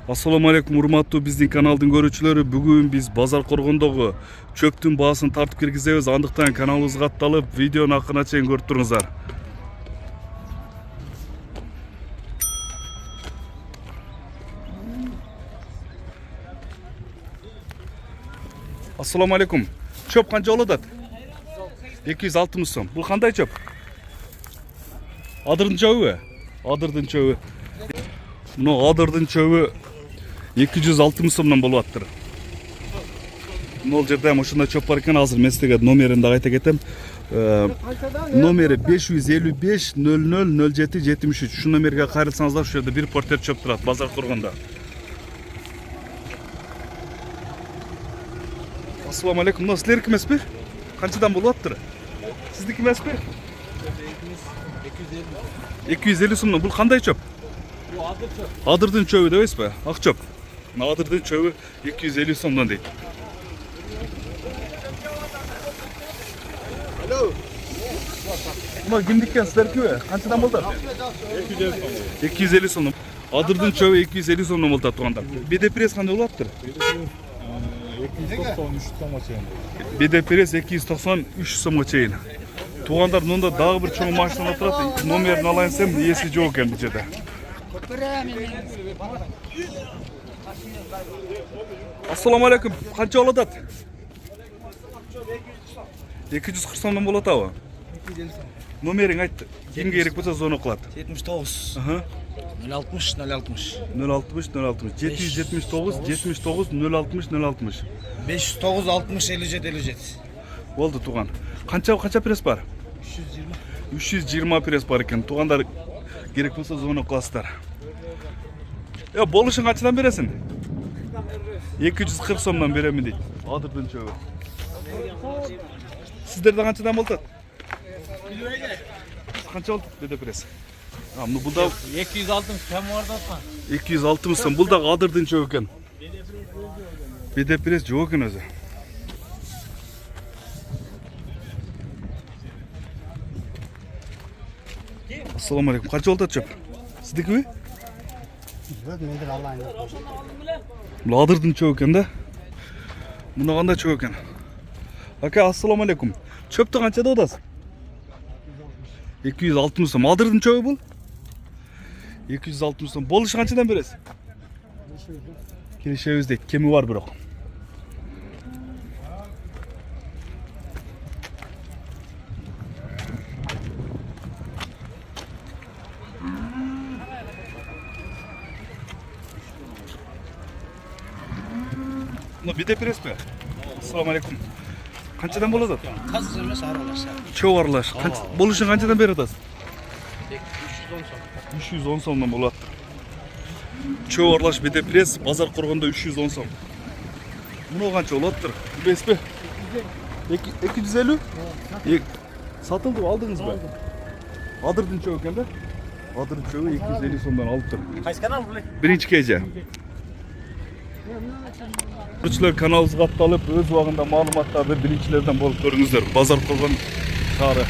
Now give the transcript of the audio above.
Assalamu alaikum урматтуу биздин каналдын көрүүчүлөрү. Бүгүн биз базар коргондогу чөптүн баасын тартып киргизебиз. Андыктан каналыбызга катталып, видеону акырына чейин көрүп туруңуздар. Assalamu alaikum. Çöp kança oladat? 260 сом. Бул кандай çöp? Адырдын çöpү? Адырдын çöpү. Мына адырдын çöpү 260 сомдон болуп аттыр. Мол жерде ушундай çöp бар экен. Азыр мен сизге номерин да айта кетем. Номери 555 00 07 73. Ушул номерге кайрылсаңыздар, ушул жерде бир портер çöp турат базар коргондо. Assalamu alaikum. Mына силердики эмеспи? Канчадан болуп аттыр? Сиздики эмеспи? 250 сомдон. Бул кандай çöp? Адырдын çöpү деп эсеби? Ак çöp. Мына адырдын çöpү 250 сомдон дейт. Мына кимдиккен силердикиби? Канчадан болду? 250 сомдон. Адырдын çöpү 250 сомдон болуп атат туугандар. Беде пресс кандай болуп аттыр? 293 сомго чейин. Беде пресс 293 сомго чейин. Туугандар, мында дагы бир чоң машина турат. Номерин алайын десем, эси жок экен бул жерде. Assalamu alaikum. Kança oladat? 240 сомдон болот абы? 250 сом. Номериң айтты. Ким керек болса звонок кылат. 79 Аха. 060 060 060 060 779 79 060 060. 509 60 57 57. Болду тууган. Канча пресс бар? 320. 320 пресс бар экен. Туугандар, керек болса звонок кыласыздар. Болушун канчадан бересиң? 240 сомдон беремин дейт. Адырдын çöpү. Сиздерде канчадан болот? Канча болду беде пресс? Бул да 260 кем vardı atma. 260 сом. Бул дагы адырдын çöpү экен. Беде пресс жок экен өзү. Assalamu alaikum. Канча болот çöp? Сиздикиби? Бул адырдын çöpү экен да. Мына кандай çöp экен? Ака, assalamu alaikum. Çöptү канча деп атасыз? 260 сом. Адырдын çöpү бул? 260 сом. Болушу канчадан бересиз? Келишебиз дейт. Кеми бар бирок. Мына биде пресспи? Assalamu alaikum. Канчадан болот ат? Қазір емес аралас. Чөп аралаш. Болушун канчадан берип атасыз? 310 сом. 310 сомдон болот. Чөп аралаш биде пресс базар коргондо 310 сом. Мына канча болоттур? Билесизби? 250? Сатылды, алдыңызбы? Адырдын çöpү экен да? Адырдын çöpү 250 сомдон алыптыр. Қайсы канал бұл? Биринчи кеже. Көрүүчүлөр, каналыбызга катталып, өз убагында маалыматтарды биринчилерден болуп көрүңүздөр. Базар коргон шаары.